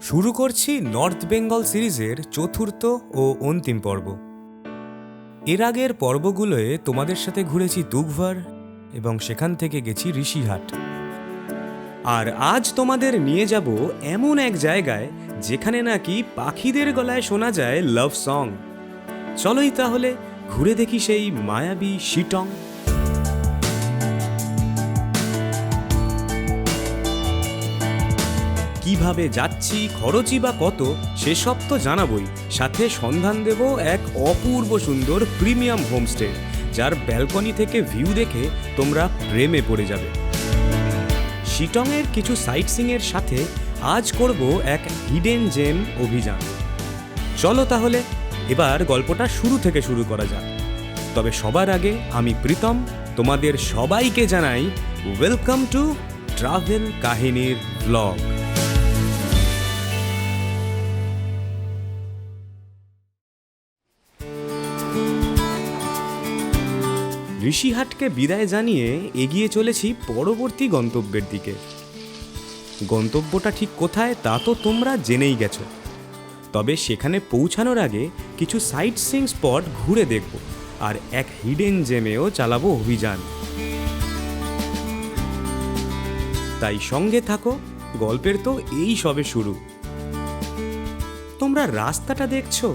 শুরু করছি নর্থ বেঙ্গল সিরিজের চতুর্থ ও অন্তিম পর্ব। এর আগের পর্বগুলোয় তোমাদের সাথে ঘুরেছি দুঘভার এবং সেখান থেকে গেছি ঋষিহাট। আর আজ তোমাদের নিয়ে যাব এমন এক জায়গায় যেখানে নাকি পাখিদের গলায় শোনা যায় লাভ সং। চলোই তাহলে ঘুরে দেখি সেই মায়াবী শিটং। কিভাবে যাচ্ছি, খরচই বা কত, সেসব তো জানাবই, সাথে সন্ধান দেব এক অপূর্ব সুন্দর প্রিমিয়াম হোমস্টে, যার ব্যালকনি থেকে ভিউ দেখে তোমরা প্রেমে পড়ে যাবে। শিটংয়ের কিছু সাইট সিংয়ের সাথে আজ করব এক হিডেন জেম অভিযান। চলো তাহলে এবার গল্পটা শুরু থেকে শুরু করা যাক। তবে সবার আগে আমি প্রীতম তোমাদের সবাইকে জানাই ওয়েলকাম টু ট্রাভেল কাহিনীর ব্লগ। ঋষিহাটকে বিদায় জানিয়ে এগিয়ে চলেছি পরবর্তী গন্তব্যের দিকে। গন্তব্যটা ঠিক কোথায় তা তো তোমরা জেনেই গেছো, তবে সেখানে পৌঁছানোর আগে কিছু সাইট সিইং স্পট ঘুরে দেখব আর এক হিডেন জেমেও চালাবো অভিযান। তাই সঙ্গে থাকো, গল্পের তো এই সবে শুরু। তোমরা রাস্তাটা দেখছো,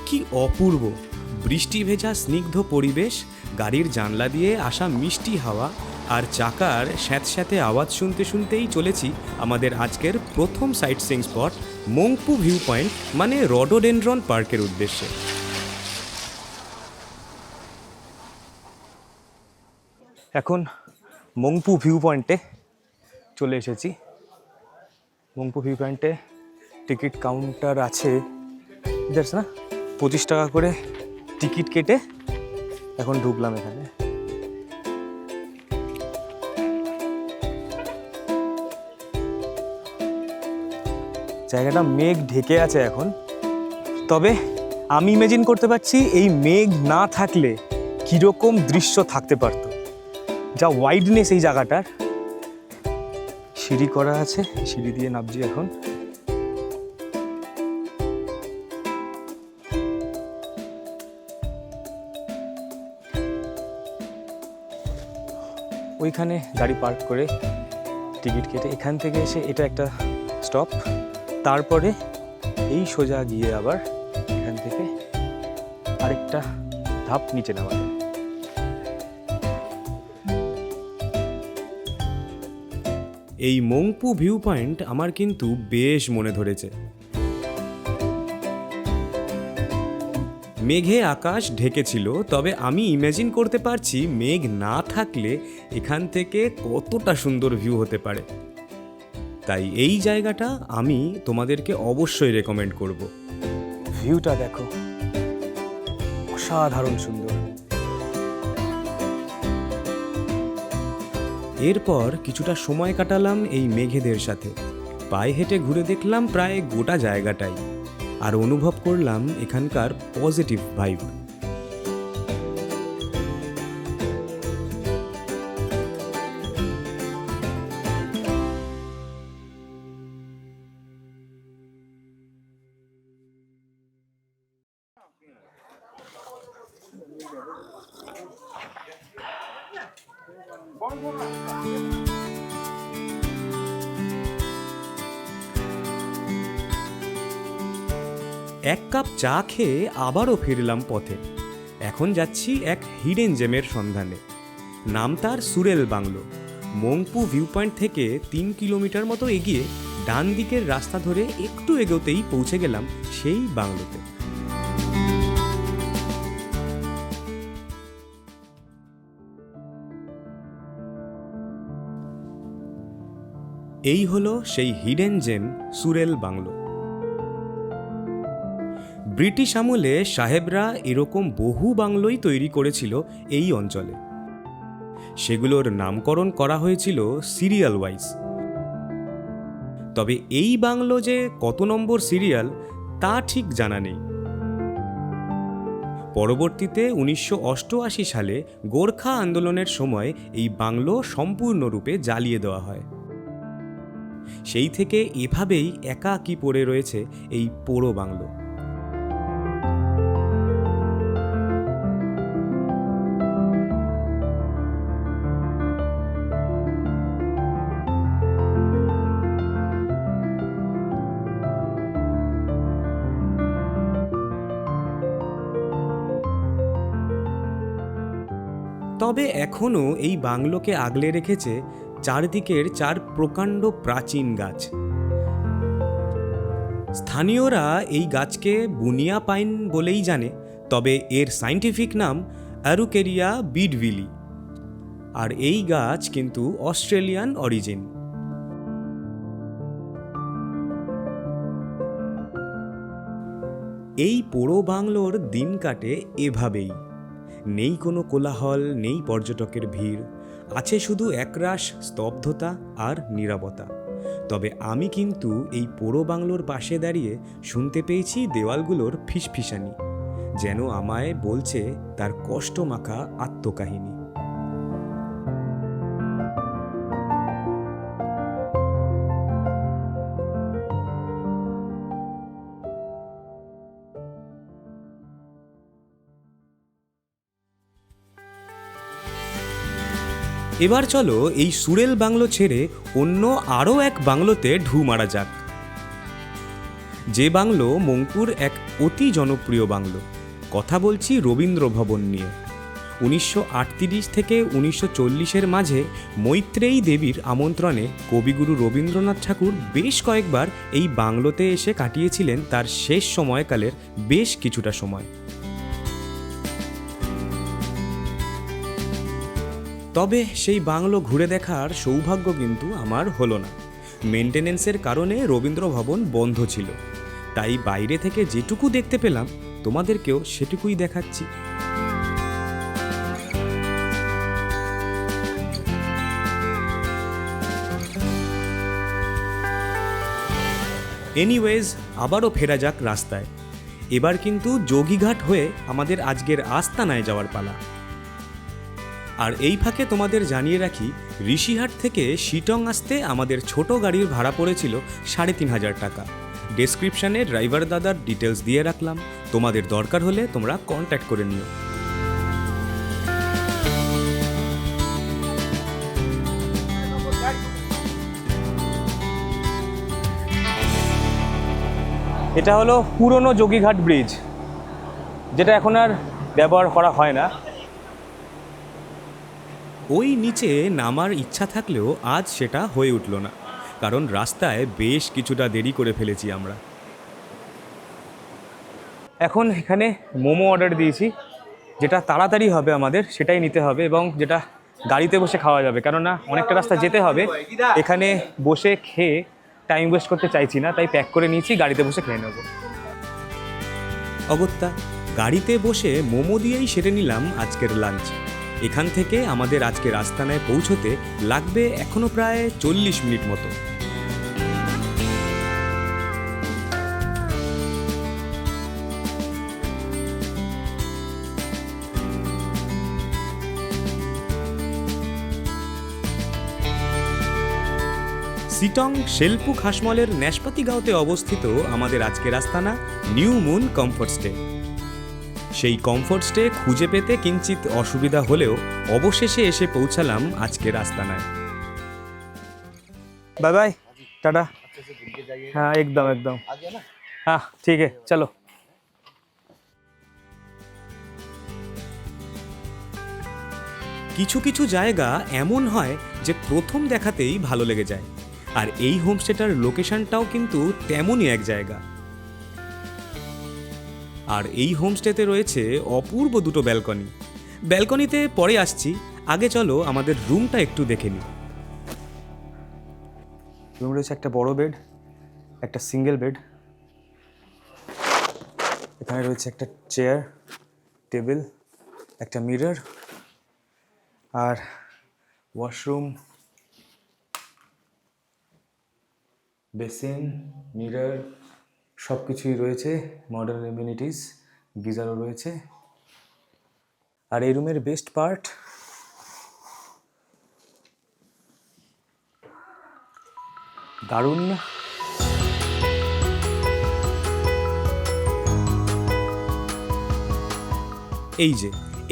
কি অপূর্ব! বৃষ্টি ভেজা স্নিগ্ধ পরিবেশ, গাড়ির জানলা দিয়ে আসা মিষ্টি হাওয়া আর চাকার স্যাঁতস্যাঁতে আওয়াজ শুনতে শুনতেই চলেছি আমাদের আজকের প্রথম site seeing spot Mungpoo view point, মানে রডোডেনড্রন পার্কের উদ্দেশ্যে। এখন মংপু ভিউ পয়েন্টে চলে এসেছি। মংপু ভিউ পয়েন্টে টিকিট কাউন্টার আছে, জাস্ট না 25 টাকা করে টিকিট কেটে এখন ঢুকলাম এখানে। জায়গাটা মেঘ ঢেকে আছে এখন, তবে আমি ইমেজিন করতে পারছি এই মেঘ না থাকলে কীরকম দৃশ্য থাকতে পারত। যা ওয়াইডনেস এই জায়গাটার। সিঁড়ি করা আছে, সিঁড়ি দিয়ে নামছি এখন। ওইখানে গাড়ি পার্ক করে টিকিট কেটে এখান থেকে এসে এটা একটা স্টপ, তারপরে এই সোজা গিয়ে আবার এখান থেকে আরেকটা ধাপ নিচে নামা যায়। এই মংপু ভিউ পয়েন্ট আমার কিন্তু বেশ মনে ধরেছে। মেঘে আকাশ ঢেকেছিল, তবে আমি ইমাজিন করতে পারছি মেঘ না থাকলে এখান থেকে কতটা সুন্দর ভিউ হতে পারে। তাই এই জায়গাটা আমি তোমাদেরকে অবশ্যই রেকমেন্ড করব। ভিউটা দেখো, অসাধারণ সুন্দর। এরপর কিছুটা সময় কাটালাম এই মেঘেদের সাথে। পায়ে হেঁটে ঘুরে দেখলাম প্রায় গোটা জায়গাটাই, আর অনুভব করলাম এখানকার পজিটিভ ভাইব। এক কাপ চা খেয়ে আবারও ফিরলাম পথে। এখন যাচ্ছি এক হিডেন জেমের সন্ধানে। নাম তার সুরেল বাংলো। মংপু ভিউ পয়েন্ট থেকে 3 কিলোমিটার মতো এগিয়ে ডান দিকের রাস্তা ধরে একটু এগোতেই পৌঁছে গেলাম সেই বাংলোতে। এই হলো সেই হিডেন জেম সুরেল বাংলো। ব্রিটিশ আমলে সাহেবরা এরকম বহু বাংলোই তৈরি করেছিল এই অঞ্চলে। সেগুলোর নামকরণ করা হয়েছিল সিরিয়াল ওয়াইজ। তবে এই বাংলো যে কত নম্বর সিরিয়াল তা ঠিক জানা নেই। পরবর্তীতে 1988 সালে গোর্খা আন্দোলনের সময় এই বাংলো সম্পূর্ণরূপে জ্বালিয়ে দেওয়া হয়। সেই থেকে এভাবেই একাকী পড়ে রয়েছে এই পোড়ো বাংলো। তবে এখনও এই বাংলোকে আগলে রেখেছে চারদিকের 4 প্রকাণ্ড প্রাচীন গাছ। স্থানীয়রা এই গাছকে বুনিয়া পাইন বলেই জানে, তবে এর সায়েন্টিফিক নাম অ্যারুকেরিয়া বিডভিলি, আর এই গাছ কিন্তু অস্ট্রেলিয়ান অরিজিন। এই পোড়ো বাংলোর দিন কাটে এভাবেই। নেই কোনো কোলাহল, নেই পর্যটকের ভিড়, আছে শুধু একরাশ স্তব্ধতা আর নীরবতা। তবে আমি কিন্তু এই পোড়ো বাংলোর পাশে দাঁড়িয়ে শুনতে পেয়েছি দেওয়ালগুলোর ফিসফিসানি, যেন আমায় বলছে তার কষ্টমাখা আত্মকাহিনী। এবার চলো এই সুরেল বাংলো ছেড়ে অন্য আরও এক বাংলোতে ঢু মারা যাক, যে বাংলো মঙ্কুর এক অতি জনপ্রিয় বাংলো। কথা বলছি রবীন্দ্র ভবন নিয়ে। 1938 থেকে 1940-এর মাঝে মৈত্রেয়ী দেবীর আমন্ত্রণে কবিগুরু রবীন্দ্রনাথ ঠাকুর বেশ কয়েকবার এই বাংলোতে এসে কাটিয়েছিলেন তার শেষ সময়কালের বেশ কিছুটা সময়। তবে সেই বাংলো ঘুরে দেখার সৌভাগ্য কিন্তু আমার হলো না। মেনটেনেন্সের কারণে রবীন্দ্র ভবন বন্ধ ছিল, তাই বাইরে থেকে যেটুকু দেখতে পেলাম তোমাদেরকেও সেটুকুই দেখাচ্ছি। এনিওয়েজ, আবারও ফেরা যাক রাস্তায়। এবার কিন্তু যোগীঘাট হয়ে আমাদের আজকের আস্তানায় যাওয়ার পালা। আর এই ফাঁকে তোমাদের জানিয়ে রাখি, ঋষিহাট থেকে শিটং আসতে আমাদের ছোট গাড়ির ভাড়া পড়েছিল ৩,৫০০ টাকা। ডেসক্রিপশানে ড্রাইভার দাদার ডিটেলস দিয়ে রাখলাম, তোমাদের দরকার হলে তোমরা কন্ট্যাক্ট করে নিও। এটা হলো পুরনো যোগীঘাট ব্রিজ, যেটা এখন আর ব্যবহার করা হয় না। ওই নিচে নামার ইচ্ছা থাকলেও আজ সেটা হয়ে উঠল না, কারণ রাস্তায় বেশ কিছুটা দেরি করে ফেলেছি আমরা। এখন এখানে মোমো অর্ডার দিয়েছি, যেটা তাড়াতাড়ি হবে আমাদের সেটাই নিতে হবে, এবং যেটা গাড়িতে বসে খাওয়া যাবে, কেননা অনেকটা রাস্তা যেতে হবে। এখানে বসে খেয়ে টাইম ওয়েস্ট করতে চাইছি না, তাই প্যাক করে নিয়েছি, গাড়িতে বসে খেয়ে নেব। অগত্যা গাড়িতে বসে মোমো দিয়েই সেরে নিলাম আজকের লাঞ্চ। এখান থেকে আমাদের আজকের আস্তানায় পৌঁছতে লাগবে এখনো প্রায় 40 মিনিট মতো। সিটং শেলপুক হাসমলের ন্যাশপাতি গাঁওতে অবস্থিত আমাদের আজকের আস্তানা নিউ মুন কমফোর্ট স্টে। সেই কমফোর্ট স্টে খুঁজে পেতে কিঞ্চিত অসুবিধা হলেও অবশেষে এসে পৌঁছালাম আজকের আস্তানায়। Bye bye, tata. হ্যাঁ একদম একদম, হ্যাঁ ঠিক আছে, চলো। কিছু কিছু জায়গা এমন হয় যে প্রথম দেখাতেই ভালো লেগে যায়, আর এই হোমস্টেটার লোকেশনটাও কিন্তু তেমনই এক জায়গা। আর এই হোমস্টেতে রয়েছে অপূর্ব দুটো ব্যালকনি। ব্যালকনিতে পরে আসছি, আগে চলো আমাদের রুমটা একটু দেখে নিই। রুম রয়েছে একটা বড় বেড, একটা সিঙ্গেল বেড, এখানে রয়েছে একটা চেয়ার, টেবিল, একটা মিরর, আর ওয়াশরুম, বেসিন, মিরর সব কিছুই রয়েছে, মডার্ন এমিনিটিস, গিজারও রয়েছে। আর এই রুমের বেস্ট পার্ট, দারুণ না?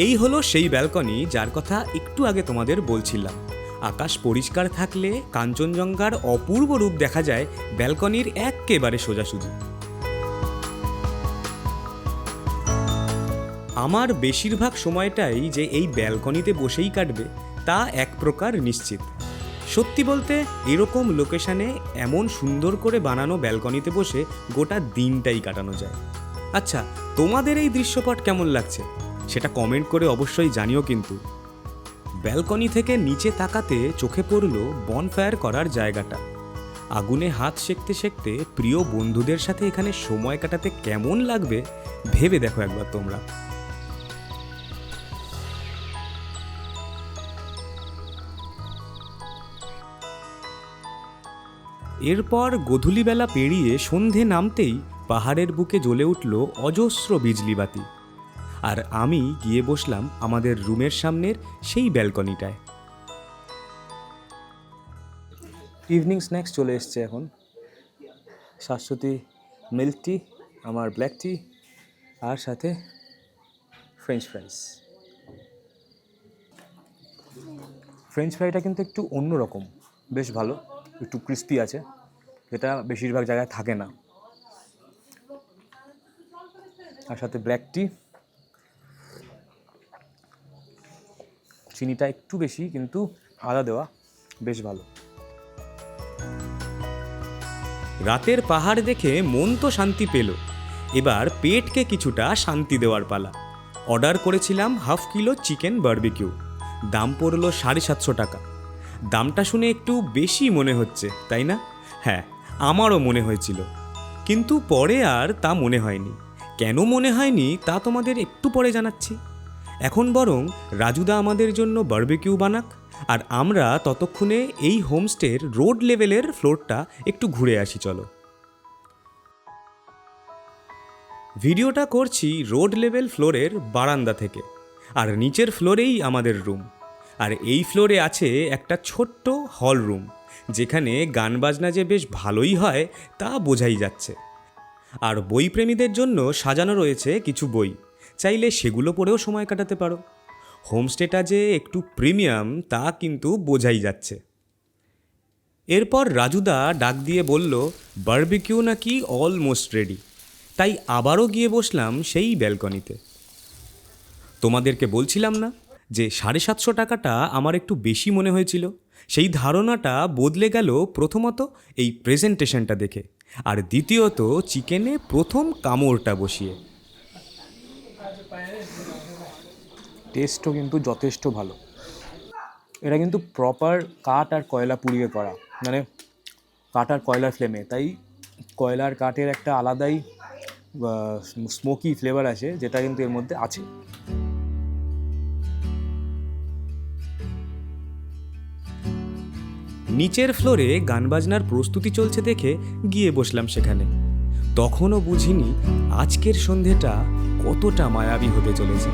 এই হলো সেই ব্যালকনি যার কথা একটু আগে তোমাদের বলছিলাম। আকাশ পরিষ্কার থাকলে কাঞ্চনজঙ্ঘার অপূর্ব রূপ দেখা যায় ব্যালকনির এক্কেবারে সোজাসুজি। আমার বেশিরভাগ সময়টাই যে এই ব্যালকনিতে বসেই কাটবে তা এক প্রকার নিশ্চিত। সত্যি বলতে এরকম লোকেশনে এমন সুন্দর করে বানানো ব্যালকনিতে বসে গোটা দিনটাই কাটানো যায়। আচ্ছা, তোমাদের এই দৃশ্যপট কেমন লাগছে সেটা কমেন্ট করে অবশ্যই জানিও। কিন্তু ব্যালকনি থেকে নিচে তাকাতে চোখে পড়ল বনফায়ার করার জায়গাটা। আগুনে হাত সেঁকতে সেঁকতে প্রিয় বন্ধুদের সাথে এখানে সময় কাটাতে কেমন লাগবে ভেবে দেখো একবার তোমরা। এরপর গোধূলিবেলা পেরিয়ে সন্ধে নামতেই পাহাড়ের বুকে জ্বলে উঠল অজস্র বিজলিবাতি, আর আমি গিয়ে বসলাম আমাদের রুমের সামনের সেই ব্যালকনিটায়। ইভিনিং স্ন্যাক্স চলে এসছে এখন। শাশ্বতী মিল্ক টি, আমার ব্ল্যাক টি, আর সাথে ফ্রেঞ্চ ফ্রাইস। ফ্রেঞ্চ ফ্রাইটা কিন্তু একটু অন্যরকম, বেশ ভালো, একটু ক্রিস্পি আছে, যেটা বেশিরভাগ জায়গায় থাকে না। আর সাথে ব্ল্যাক টি, চিনিটা একটু বেশি কিন্তু আদা দেওয়া, বেশ ভালো। রাতের পাহাড় দেখে মন তো শান্তি পেল, এবার পেটকে কিছুটা শান্তি দেওয়ার পালা। অর্ডার করেছিলাম 1/2 কিলো চিকেন বারবিকিউ, দাম পড়ল 750 টাকা। দামটা শুনে একটু বেশি মনে হচ্ছে, তাই না? হ্যাঁ, আমারও মনে হয়েছিল, কিন্তু পরে আর তা মনে হয়নি। কেন মনে হয়নি তা তোমাদের একটু পরে জানাচ্ছি। এখন বরং রাজুদা আমাদের জন্য বারবিকিউ বানাক, আর আমরা ততক্ষণে এই হোমস্টের রোড লেভেলের ফ্লোরটা একটু ঘুরে আসি। চলো। ভিডিওটা করছি রোড লেভেল ফ্লোরের বারান্দা থেকে, আর নিচের ফ্লোরেই আমাদের রুম। আর এই ফ্লোরে আছে একটা ছোট্ট হল রুম, যেখানে গান বাজনা যে বেশ ভালোই হয় তা বোঝাই যাচ্ছে। আর বইপ্রেমীদের জন্য সাজানো রয়েছে কিছু বই, চাইলে সেগুলো পড়েও সময় কাটাতে পারো। হোমস্টেটা যে একটু প্রিমিয়াম তা কিন্তু বোঝাই যাচ্ছে। এরপর রাজুদা ডাক দিয়ে বলল বারবিকিউ নাকি অলমোস্ট রেডি, তাই আবারও গিয়ে বসলাম সেই ব্যালকনিতে। তোমাদেরকে বলছিলাম না যে 750 টাকাটা আমার একটু বেশি মনে হয়েছিল? সেই ধারণাটা বদলে গেল প্রথমত এই প্রেজেন্টেশনটা দেখে, আর দ্বিতীয়ত চিকেনে প্রথম কামড়টা বসিয়ে। টেস্টও কিন্তু যথেষ্ট ভালো। এটা কিন্তু প্রপার কাঠ আর কয়লা পুড়িয়ে করা, মানে কাঠ আর কয়লার ফ্লেমে, তাই কয়লার কাঠের একটা আলাদাই স্মোকি ফ্লেভার আছে, যেটা কিন্তু এর মধ্যে আছে। নিচের ফ্লোরে গান বাজনার প্রস্তুতি চলছে দেখে গিয়ে বসলাম সেখানে। তখনও বুঝিনি আজকের সন্ধেটা কতটা মায়াবী হতে চলেছে।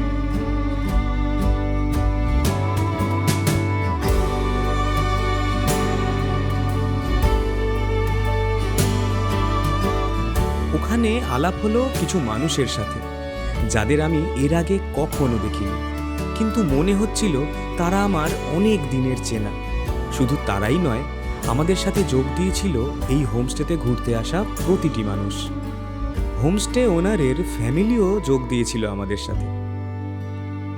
ওখানে আলাপ হলো কিছু মানুষের সাথে, যাদের আমি এর আগে কখনো দেখিনি, কিন্তু মনে হচ্ছিল তারা আমার অনেক দিনের চেনা। শুধু তারাই নয়, আমাদের সাথে যোগ দিয়েছিল এই হোমস্টেতে ঘুরতে আসা প্রতিটি মানুষ। হোমস্টে ওনারের ফ্যামিলিও যোগ দিয়েছিল আমাদের সাথে।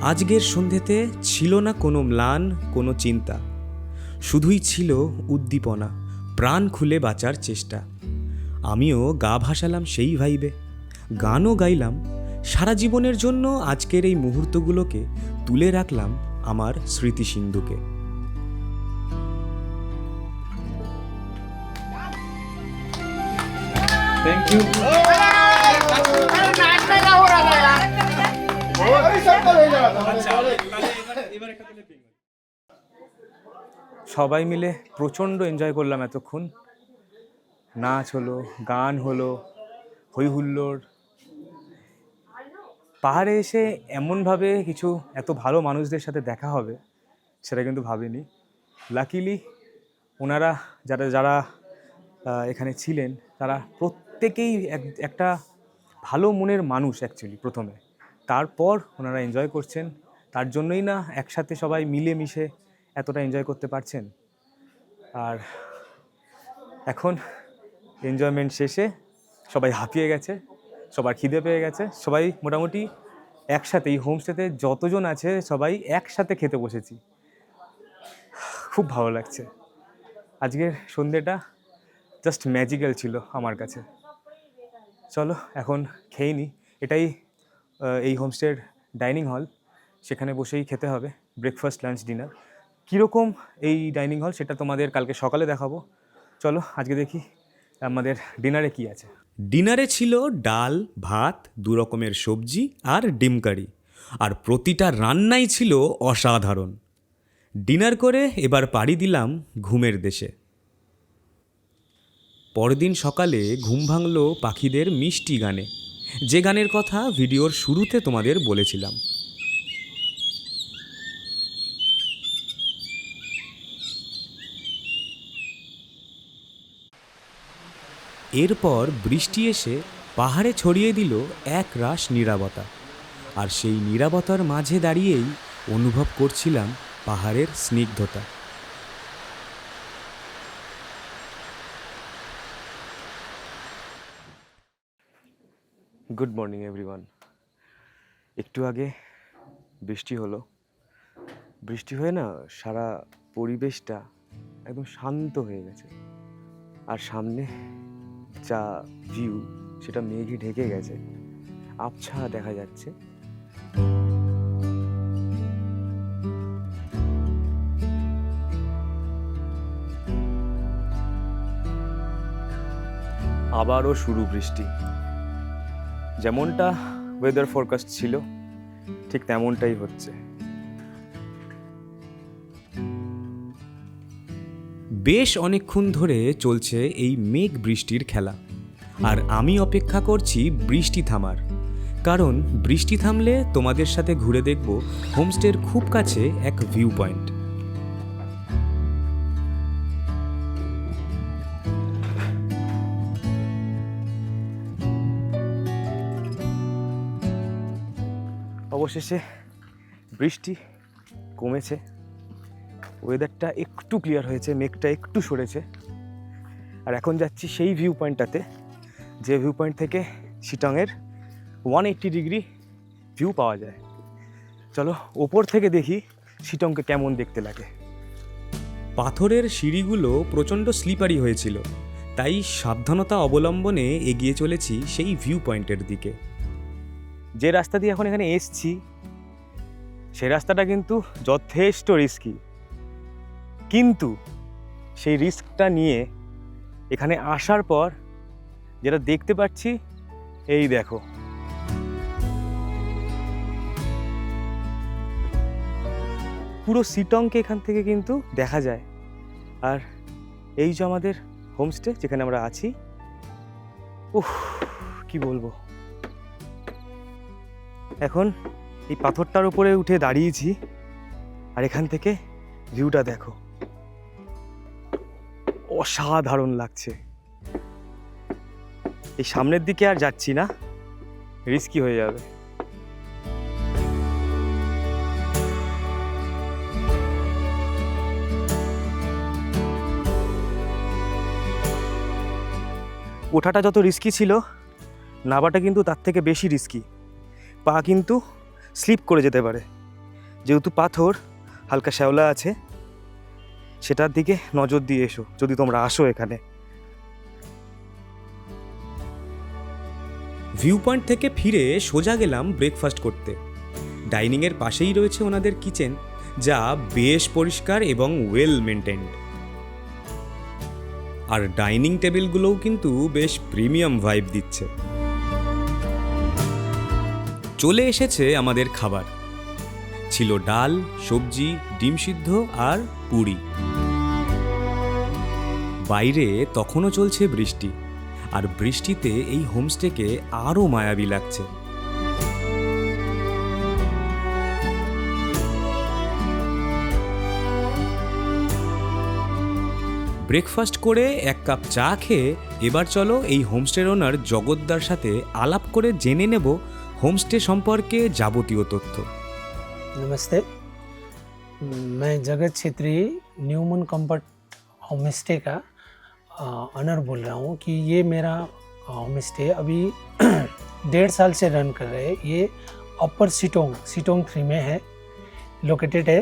আজকের সন্ধেতে ছিল না কোনো ম্লান, কোনো চিন্তা, শুধুই ছিল উদ্দীপনা, প্রাণ খুলে বাঁচার চেষ্টা। আমিও গা ভাসালাম সেই ভাইবে, গানও গাইলাম। সারা জীবনের জন্য আজকের এই মুহূর্তগুলোকে তুলে রাখলাম আমার স্মৃতিসিন্ধুকে। Thank you. সবাই মিলে প্রচণ্ড এনজয় করলাম এতক্ষণ। নাচ হলো, গান হলো, হই হুল্লোড়। পাহাড়ে এসে এমনভাবে কিছু এত ভালো মানুষদের সাথে দেখা হবে সেটা কিন্তু ভাবিনি। লাকিলি ওনারা যারা এখানে ছিলেন, তারা প্রত্যেকেই একটা ভালো মনের মানুষ অ্যাকচুয়ালি প্রথমে, তারপর ওনারা এনজয় করছেন। তার জন্যই না একসাথে সবাই মিলেমিশে এতটা এনজয় করতে পারছেন। আর এখন এনজয়মেন্ট শেষে সবাই হাঁপিয়ে গেছে, সবার খিদে পেয়ে গেছে, সবাই মোটামুটি একসাথে এই হোমস্টেতে যতজন আছে সবাই একসাথে খেতে বসেছি। খুব ভালো লাগছে। আজকের সন্ধ্যেটা জাস্ট ম্যাজিক্যাল ছিল আমার কাছে। চলো এখন খেয়ে নিই। এটাই এই হোমস্টের ডাইনিং হল, সেখানে বসেই খেতে হবে ব্রেকফাস্ট, লাঞ্চ, ডিনার। কীরকম এই ডাইনিং হল সেটা তোমাদের কালকে সকালে দেখাবো। চলো আজকে দেখি আমাদের ডিনারে কি আছে। ডিনারে ছিল ডাল, ভাত, 2 রকমের সবজি আর ডিম কারি, আর প্রতিটা রান্নাই ছিল অসাধারণ। ডিনার করে এবার পাড়ি দিলাম ঘুমের দেশে। পরদিন সকালে ঘুম ভাঙল পাখিদের মিষ্টি গানে, যে গানের কথা ভিডিওর শুরুতে তোমাদের বলেছিলাম। এরপর বৃষ্টি এসে পাহাড়ে ছড়িয়ে দিল এক রাশ নীরবতা, আর সেই নীরবতার মাঝে দাঁড়িয়েই অনুভব করছিলাম পাহাড়ের স্নিগ্ধতা। Good morning everyone. একটু আগে বৃষ্টি হলো, বৃষ্টি হয়ে না সারা পরিবেশটা একদম শান্ত হয়ে গেছে, আর সামনে যা ভিউ সেটা মেঘে ঢেকে গেছে, আবছা দেখা যাচ্ছে। আবারও শুরু বৃষ্টি। যেমনটা ওয়েদার ফরকাস্ট ছিল ঠিক তেমনটাই হচ্ছে। বেশ অনেকক্ষণ ধরে চলছে এই মেঘ বৃষ্টির খেলা, আর আমি অপেক্ষা করছি বৃষ্টি থামার, কারণ বৃষ্টি থামলে তোমাদের সাথে ঘুরে দেখব হোমস্টের খুব কাছে এক ভিউ পয়েন্ট। অবশেষে বৃষ্টি কমেছে, ওয়েদারটা একটু ক্লিয়ার হয়েছে, মেঘটা একটু সরেছে, আর এখন যাচ্ছি সেই ভিউ পয়েন্টটাতে, যে ভিউ পয়েন্ট থেকে শিটংয়ের 180 ডিগ্রি ভিউ পাওয়া যায়। চলো ওপর থেকে দেখি শিটংকে কেমন দেখতে লাগে। পাথরের সিঁড়িগুলো প্রচণ্ড স্লিপারি হয়েছিল, তাই সাবধানতা অবলম্বনে এগিয়ে চলেছি সেই ভিউ পয়েন্টের দিকে। যে রাস্তা দিয়ে এখন এখানে এসছি সেই রাস্তাটা কিন্তু যথেষ্ট রিস্কি, কিন্তু সেই রিস্কটা নিয়ে এখানে আসার পর যেটা দেখতে পাচ্ছি, এই দেখো, পুরো শিটংকে এখান থেকে কিন্তু দেখা যায়। আর এই যে আমাদের হোমস্টে যেখানে আমরা আছি, উফ কি বলবো, এখন এই পাথরটার উপরে উঠে দাঁড়িয়েছি, আর এখান থেকে ভিউটা দেখো, অসাধারণ লাগছে। এই সামনের দিকে আর যাচ্ছি না, রিস্কি হয়ে যাবে। ওঠাটা যত রিস্কি ছিল, নামাটা কিন্তু তার থেকে বেশি রিস্কি। পা কিন্তু স্লিপ করে যেতে পারে, যেহেতু পাথর হালকা শ্যাওলা আছে, সেটার দিকে নজর দিয়ে এসো যদি তোমরা আসো এখানে। ভিউ পয়েন্ট থেকে ফিরে সোজা গেলাম ব্রেকফাস্ট করতে। ডাইনিংয়ের পাশেই রয়েছে ওনাদের কিচেন, যা বেশ পরিষ্কার এবং ওয়েল মেনটেন্ড, আর ডাইনিং টেবিলগুলোও কিন্তু বেশ প্রিমিয়াম ভাইব দিচ্ছে। চলে এসেছে আমাদের খাবার, ছিল ডাল, সবজি, ডিম সিদ্ধ আর পুরি। বাইরে তখনও চলছে বৃষ্টি, আর বৃষ্টিতে এই হোমস্টেকে আরও মায়াবী লাগছে। ব্রেকফাস্ট করে এক কাপ চা খেয়ে এবার চলো এই হোমস্টের ওনার জগদ্দার সাথে আলাপ করে জেনে নেব হোমস্টে সম্পর্কে যাবতীয় তথ্য। नमस्ते, मैं Jagat Chhetri Newman comfort home stay का ऑनर बोल रहा हूँ कि ये मेरा होम स्टे अभी 1.5 साल से रन कर रहे हैं। ये अपर सिटोंग 3 में है, लोकेटेड है।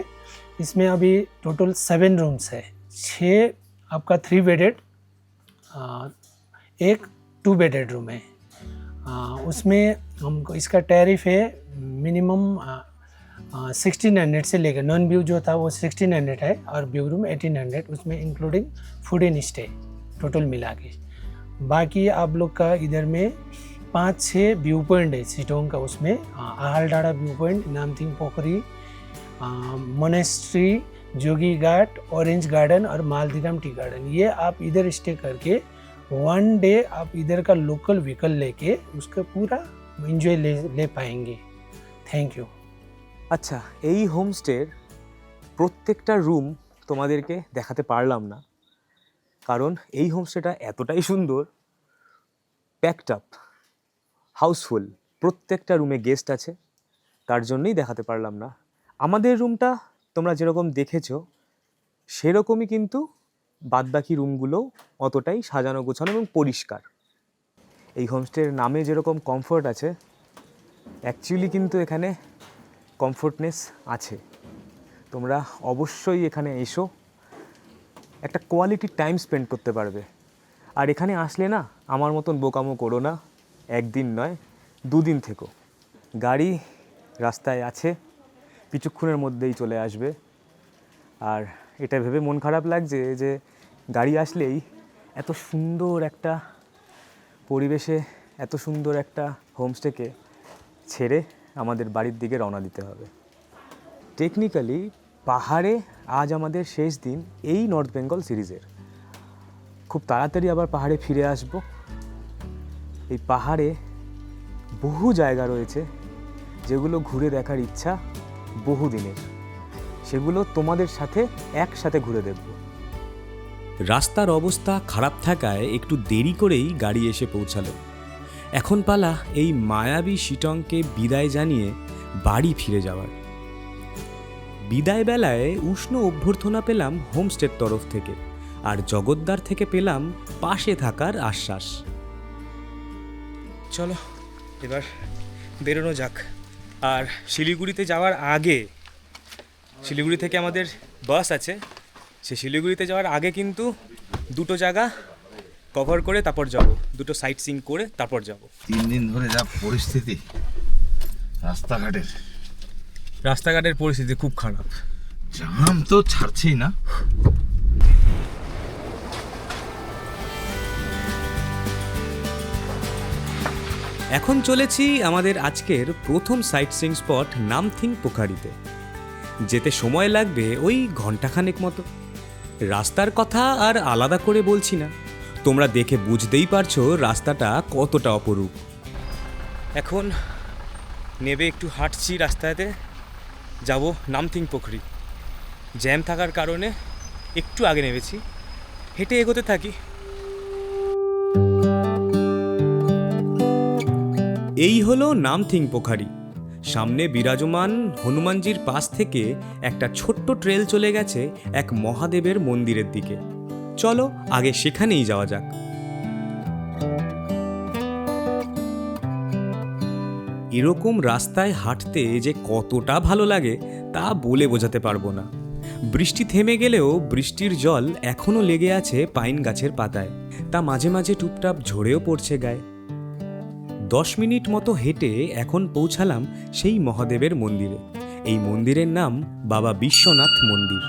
इसमें अभी टोटल 7 रूम्स है। 6 आपका 3 बेडेड, एक 2 बेडेड रूम है। उसमें हमको इसका टैरिफ है मिनिमम 1600 से लेकर, नॉन व्यू जो था वो 1600 है और व्यू रूम 1800, उसमें including food and stay total मिला के। बाकी आप लोग का इधर में 5-6 व्यू पॉइंट है सिटोंग का। उसमें आहालडाड़ा व्यू पॉइंट, नामथिंग पोखरी, मोनेस्ट्री, जोगी घाट, ऑरेंज गार्डन और मालदीराम टी गार्डन। ये आप इधर स्टे करके 1 डे आप इधर का लोकल व्हीकल लेके उसका पूरा एंजॉय ले पाएंगे। Thank you. আচ্ছা, এই হোমস্টের প্রত্যেকটা রুম তোমাদেরকে দেখাতে পারলাম না, কারণ এই হোমস্টেটা এতটাই সুন্দর, প্যাকড আপ, হাউসফুল, প্রত্যেকটা রুমে গেস্ট আছে, তার জন্যই দেখাতে পারলাম না। আমাদের রুমটা তোমরা যেরকম দেখেছো সেরকমই, কিন্তু বাদবাকি রুমগুলোও অতটাই সাজানো গোছানো এবং পরিষ্কার। এই হোমস্টের নামে যেরকম কমফোর্ট আছে, অ্যাকচুয়ালি কিন্তু এখানে কমফোর্টনেস আছে। তোমরা অবশ্যই এখানে এসো, একটা কোয়ালিটি টাইম স্পেন্ড করতে পারবে। আর এখানে আসলে না আমার মতন বোকামো করো না, একদিন নয় 2 দিন থেকো। গাড়ি রাস্তায় আছে, কিছুক্ষণের মধ্যেই চলে আসবে। আর এটা ভেবে মন খারাপ লাগছে যে গাড়ি আসলেই এত সুন্দর একটা পরিবেশে এত সুন্দর একটা হোমস্টেকে ছেড়ে আমাদের বাড়ির দিকে রওনা দিতে হবে। টেকনিক্যালি পাহাড়ে আজ আমাদের শেষ দিন এই নর্থ বেঙ্গল সিরিজের। খুব তাড়াতাড়ি আবার পাহাড়ে ফিরে আসব। এই পাহাড়ে বহু জায়গা রয়েছে যেগুলো ঘুরে দেখার ইচ্ছা বহুদিনের, সেগুলো তোমাদের সাথে একসাথে ঘুরে দেখব। রাস্তার অবস্থা খারাপ থাকায় একটু দেরি করেই গাড়ি এসে পৌঁছালো। এখন পালা এই মায়াবী শিটংকে বিদায় জানিয়ে বাড়ি ফিরে যাওয়ার। বিদায় বেলায় উষ্ণ অভ্যর্থনা পেলাম হোমস্টের তরফ থেকে, আর জগদ্দার থেকে পেলাম পাশে থাকার আশ্বাস। চলো এবার বেরোনো যাক। আর শিলিগুড়িতে যাওয়ার আগে, শিলিগুড়ি থেকে আমাদের বাস আছে, সে শিলিগুড়িতে যাওয়ার আগে কিন্তু 2টো জায়গা কভার করে তারপর যাব, 2টো সাইট সিইং করে তারপর যাব। 3 দিন ধরে যা পরিস্থিতি রাস্তাঘাটের পরিস্থিতি খুব খারাপ, জাম তো ছাড়ছেই না। এখন চলেছি আমাদের আজকের প্রথম সাইট সিইং স্পট নামথিং পোখারিতে। যেতে সময় লাগবে ওই ঘন্টাখানেক মতো। রাস্তার কথা আর আলাদা করে বলছি না, তোমরা দেখে বুঝতেই পারছো রাস্তাটা কতটা অপরূপ। এখন নেবে একটু হাঁটছি রাস্তাতে, যাব নামথিং পোখরি। জ্যাম থাকার কারণে একটু আগে নেমেছি, হেঁটে এগোতে থাকি। এই হলো নামথিং পোখারি। সামনে বিরাজমান হনুমানজির পাশ থেকে একটা ছোট্ট ট্রেল চলে গেছে এক মহাদেবের মন্দিরের দিকে। চলো আগে সেখানেই যাওয়া যাক। এরকম রাস্তায় হাঁটতে যে কতটা ভালো লাগে তা বলে বোঝাতে পারবো না। বৃষ্টি থেমে গেলেও বৃষ্টির জল এখনো লেগে আছে পাইন গাছের পাতায়, তা মাঝে মাঝে টুপটাপ ঝরেও পড়ছে গায়ে। 10 মিনিট মতো হেঁটে এখন পৌঁছালাম সেই মহাদেবের মন্দিরে। এই মন্দিরের নাম বাবা বিশ্বনাথ মন্দির।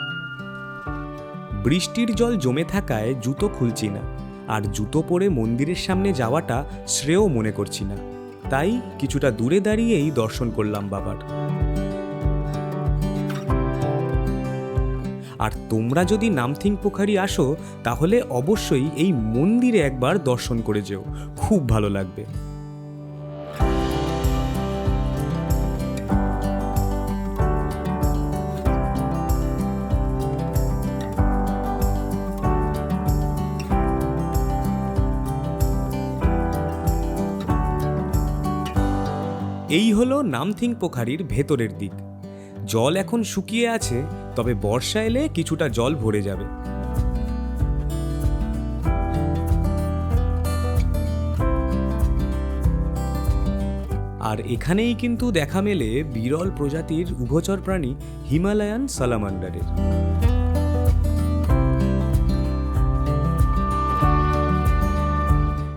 বৃষ্টির জল জমে থাকায় জুতো খুলছি না, আর জুতো পরে মন্দিরের সামনে যাওয়াটা শ্রেয় মনে করছি না, তাই কিছুটা দূরে দাঁড়িয়েই দর্শন করলাম বাবার। আর তোমরা যদি নামথিং পোখারি আসো তাহলে অবশ্যই এই মন্দিরে একবার দর্শন করে যেও, খুব ভালো লাগবে। এই হলো নামথিং পোখারির ভেতরের দিক। জল এখন শুকিয়ে আছে, তবে বর্ষা এলে কিছুটা জল ভরে যাবে। আর এখানেই কিন্তু দেখা মেলে বিরল প্রজাতির উভচর প্রাণী হিমালয়ান সালামান্ডারের।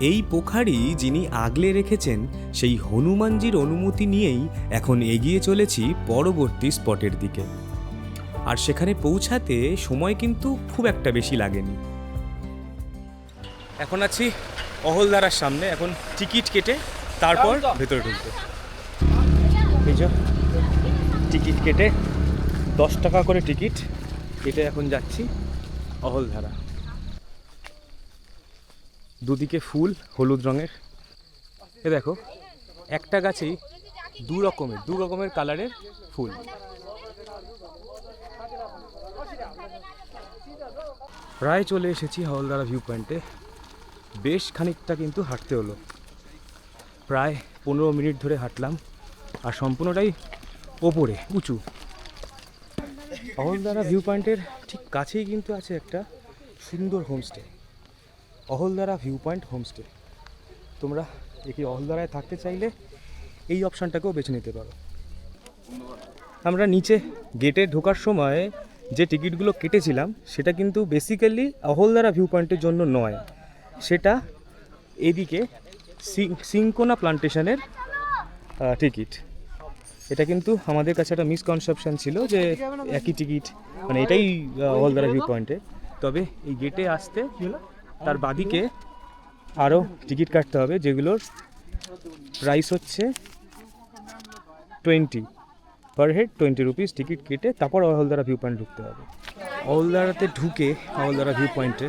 এই পোখারি যিনি আগলে রেখেছেন, সেই হনুমানজির অনুমতি নিয়েই এখন এগিয়ে চলেছি পরবর্তী স্পটের দিকে। আর সেখানে পৌঁছাতে সময় কিন্তু খুব একটা বেশি লাগেনি। এখন আছি অহলদারার সামনে, এখন টিকিট কেটে তারপর ভেতরে ঢুকবো। এই যে টিকিট কেটে 10 টাকা করে টিকিট কেটে এখন যাচ্ছি অহলধারা। দুদিকে ফুল হলুদ রঙের। এ দেখো, একটা গাছেই দু রকমের কালারের ফুল। প্রায় চলে এসেছি অহলদারা ভিউ পয়েন্টে। বেশ খানিকটা কিন্তু হাঁটতে হলো, প্রায় 15 মিনিট ধরে হাঁটলাম, আর সম্পূর্ণটাই ওপরে উঁচু। অহলদারা ভিউ পয়েন্টের ঠিক কাছেই কিন্তু আছে একটা সুন্দর homestay, Ahaldara view point homestay. তোমরা এই অহলদারায় থাকতে চাইলে এই অপশানটাকেও বেছে নিতে পারো। আমরা নিচে গেটে ঢোকার সময় যে টিকিটগুলো কেটেছিলাম সেটা কিন্তু বেসিক্যালি অহলদারা ভিউ পয়েন্টের জন্য নয়, সেটা এদিকে সিঙ্কোনা প্লান্টেশনের টিকিট। এটা কিন্তু আমাদের কাছে একটা মিসকনসেপশন ছিল যে একই টিকিট, মানে এটাই অহলদারা ভিউ পয়েন্টে। তবে এই গেটে আসতে তার বাদিকে আরও টিকিট কাটতে হবে, যেগুলোর প্রাইস হচ্ছে 20 পার হেড, 20 রুপিস টিকিট কেটে তারপর অহলদারা ভিউ পয়েন্ট ঢুকতে হবে। অহলদারাতে ঢুকে অহলদারা ভিউ পয়েন্টে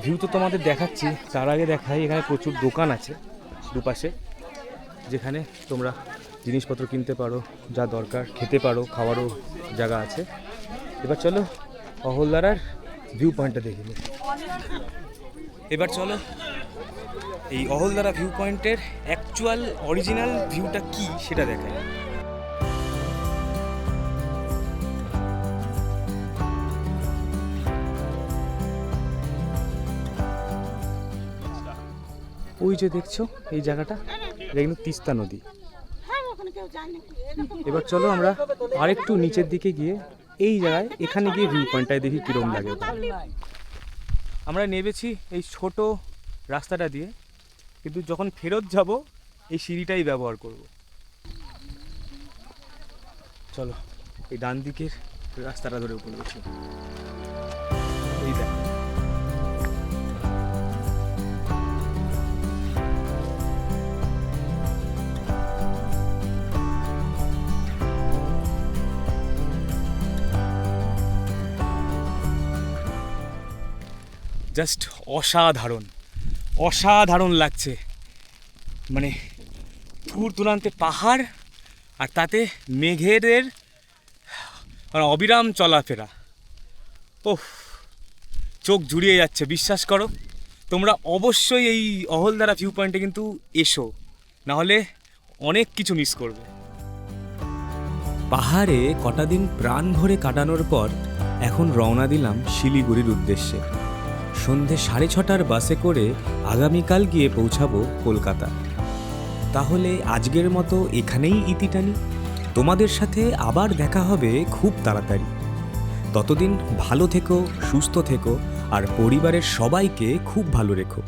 ভিউ তো তোমাদের দেখাচ্ছি, তার আগে দেখাই এখানে প্রচুর দোকান আছে দুপাশে, যেখানে তোমরা জিনিসপত্র কিনতে পারো, যা দরকার খেতে পারো, খাওয়ারও জায়গা আছে। এবার চলো অহলদারার ভিউ পয়েন্টটা দেখে নিই। এবার চলো এই অহলদারা ভিউ পয়েন্টের অ্যাকচুয়াল অরিজিনাল ভিউটা কি সেটা দেখাই। ওই যে দেখছো এই জায়গাটা, এটা কিন্তু তিস্তা নদী। এবার চলো আমরা আরেকটু নিচের দিকে গিয়ে এই জায়গায় এখানে গিয়ে ভিউ পয়েন্টটায় দেখি কিরম লাগে। আমরা নেমেছি এই ছোট রাস্তাটা দিয়ে, কিন্তু যখন ফেরত যাব এই সিঁড়িটাই ব্যবহার করব। চলো এই ডান দিকের রাস্তাটা ধরে উপরে উঠি। এই দেখ, জাস্ট অসাধারণ অসাধারণ লাগছে। মানে দূর দূরান্তে পাহাড়, আর তাতে মেঘের অবিরাম চলাফেরা। ওহ, চোখ জুড়িয়ে যাচ্ছে। বিশ্বাস করো, তোমরা অবশ্যই এই অহলদারা ভিউ পয়েন্টে কিন্তু এসো, নাহলে অনেক কিছু মিস করবে। পাহাড়ে কটা দিন প্রাণ ভরে কাটানোর পর এখন রওনা দিলাম শিলিগুড়ির উদ্দেশ্যে। সন্ধে 6:30 বাসে করে আগামীকাল গিয়ে পৌঁছাবো কলকাতা। তাহলে আজকের মতো এখানেই ইতি টানি। তোমাদের সাথে আবার দেখা হবে খুব তাড়াতাড়ি। ততদিন ভালো থেকো, সুস্থ থেকো, আর পরিবারের সবাইকে খুব ভালো রেখো।